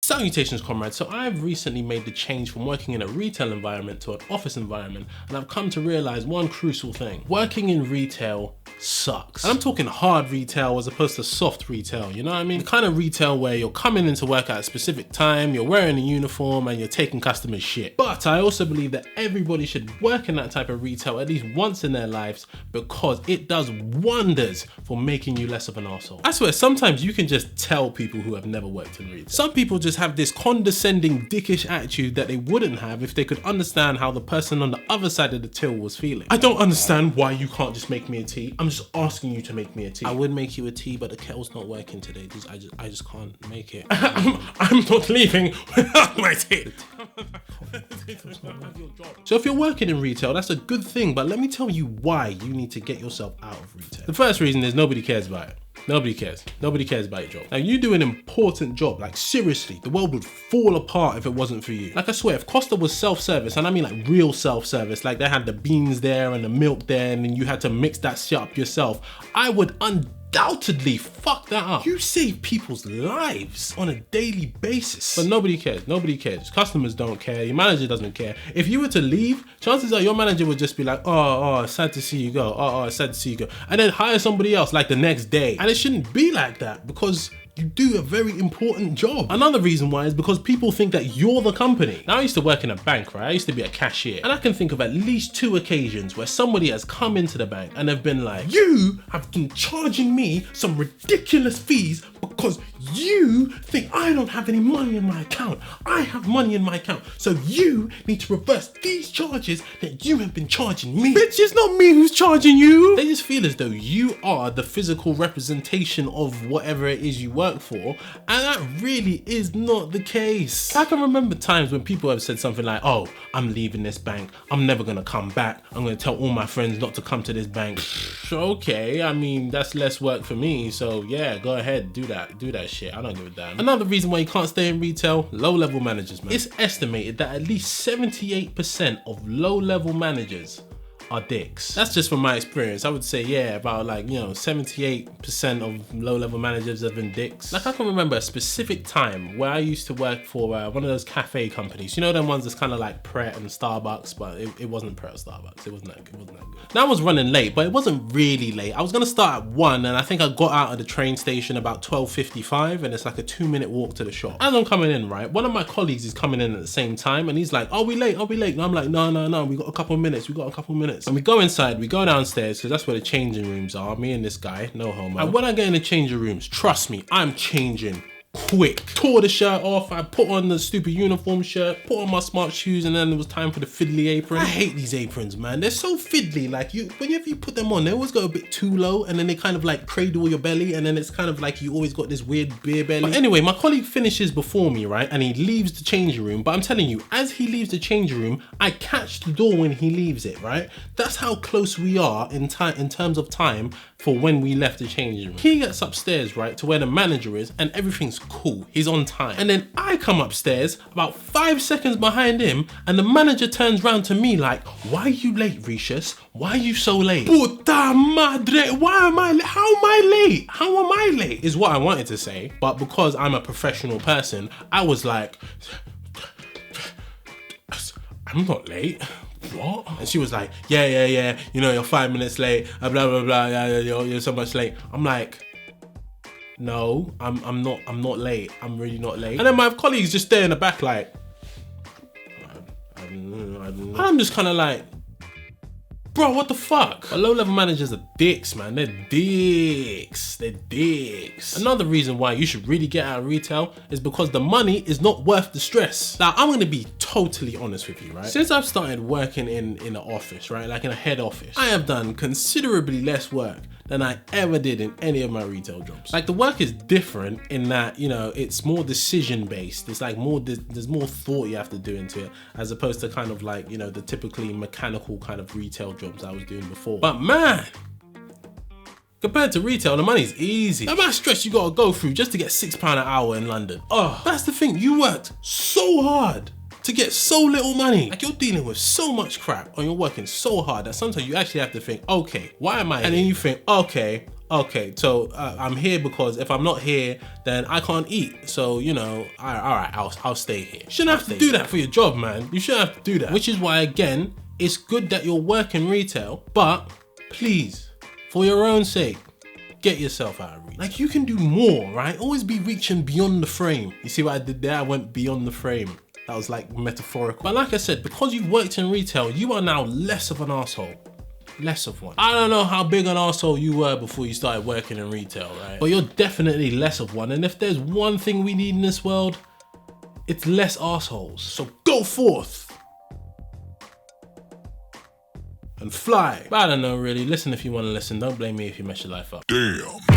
Salutations, comrades. So I've recently made the change from working in a retail environment to an office environment, and I've come to realize one crucial thing. Working in retail sucks. And I'm talking hard retail as opposed to soft retail, you know what I mean? The kind of retail where you're coming into work at a specific time, you're wearing a uniform, and you're taking customers' shit. But I also believe that everybody should work in that type of retail at least once in their lives, because it does wonders for making you less of an arsehole. I swear, sometimes you can just tell people who have never worked in retail. Some people just have this condescending, dickish attitude that they wouldn't have if they could understand how the person on the other side of the till was feeling. I don't understand why you can't just make me a tea. I'm just asking you to make me a tea. I would make you a tea, but the kettle's not working today. I just can't make it. I'm not leaving without my tea. So if you're working in retail, that's a good thing, but let me tell you why you need to get yourself out of retail. The first reason is nobody cares about it. Nobody cares. Nobody cares about your job. Now, you do an important job. Like, seriously, the world would fall apart if it wasn't for you. Like, I swear, if Costa was self-service, and I mean like real self-service, like they had the beans there and the milk there, and then you had to mix that shit up yourself, I would undoubtedly fuck that up. You save people's lives on a daily basis. But nobody cares. Nobody cares. Customers don't care. Your manager doesn't care. If you were to leave, chances are your manager would just be like, oh, sad to see you go. Oh, sad to see you go. And then hire somebody else like the next day. And it shouldn't be like that, because you do a very important job. Another reason why is because people think that you're the company. Now, I used to work in a bank, right? I used to be a cashier. And I can think of at least 2 occasions where somebody has come into the bank and they've been like, you have been charging me some ridiculous fees because you think I don't have any money in my account. I have money in my account. So you need to reverse these charges that you have been charging me. Bitch, it's not me who's charging you. They just feel as though you are the physical representation of whatever it is you work for, and that really is not the case. I can remember times when people have said something like, oh, I'm leaving this bank, I'm never gonna come back, I'm gonna tell all my friends not to come to this bank. Okay, I mean, that's less work for me, so yeah, go ahead, do that shit, I don't give a damn. Another reason why you can't stay in retail, low-level managers, man. It's estimated that at least 78% of low-level managers are dicks. That's just from my experience. I would say, yeah, about 78% of low-level managers have been dicks. Like, I can remember a specific time where I used to work for one of those cafe companies. You know, them ones that's kind of like Pret and Starbucks, but it wasn't Pret or Starbucks. It wasn't that good. Now, I was running late, but it wasn't really late. I was gonna start at 1, and I think I got out of the train station about 12:55, and it's like a 2-minute walk to the shop. As I'm coming in, right, one of my colleagues is coming in at the same time, and he's like, are we late? And I'm like, no, we got a couple of minutes. And we go inside, we go downstairs, because that's where the changing rooms are. Me and this guy, no homo. And when I get in the changing rooms, trust me, I'm changing quick. Tore the shirt off, I put on the stupid uniform shirt, put on my smart shoes, and then it was time for the fiddly apron. I hate these aprons, man. They're so fiddly. Like, whenever you put them on, they always go a bit too low, and then they kind of like cradle your belly, and then it's kind of like you always got this weird beer belly. But anyway, my colleague finishes before me, right? And he leaves the changing room. But I'm telling you, as he leaves the changing room, I catch the door when he leaves it, right? That's how close we are in terms of time for when we left the changing room. He gets upstairs, right, to where the manager is, and everything's cool. He's on time. And then I come upstairs about 5 seconds behind him, and the manager turns around to me like, why are you late, Reeshus? Why are you so late? Puta madre, why am I late? How am I late? Is what I wanted to say, but because I'm a professional person, I was like, I'm not late. What? And she was like, yeah, you know, you're 5 minutes late, blah, blah, blah, yeah, you're so much late. I'm like, no, I'm not late. I'm really not late. And then my colleagues just stay in the back like, I'm just kind of like, bro, what the fuck? But low-level managers are dicks, man. They're dicks. Another reason why you should really get out of retail is because the money is not worth the stress. Now, I'm gonna be totally honest with you, right? Since I've started working in an office, right, like in a head office, I have done considerably less work than I ever did in any of my retail jobs. Like, the work is different in that, you know, it's more decision based. It's like there's more thought you have to do into it, as opposed to kind of like, you know, the typically mechanical kind of retail jobs I was doing before. But man, compared to retail, the money's easy. The amount of stress you gotta go through just to get £6 an hour in London. Oh, that's the thing, you worked so hard to get so little money. Like, you're dealing with so much crap, or you're working so hard that sometimes you actually have to think, okay, why am I here? And then you think, okay, okay, so I'm here because if I'm not here, then I can't eat. So, you know, all right, I'll stay here. You shouldn't have to do that for your job, man. You shouldn't have to do that. Which is why, again, it's good that you're working retail, but please, for your own sake, get yourself out of retail. Like, you can do more, right? Always be reaching beyond the frame. You see what I did there? I went beyond the frame. That was like metaphorical. But like I said, because you've worked in retail, you are now less of an asshole. Less of one. I don't know how big an asshole you were before you started working in retail, right? But you're definitely less of one. And if there's one thing we need in this world, it's less assholes. So go forth and fly. But I don't know really. Listen if you want to listen. Don't blame me if you mess your life up. Damn.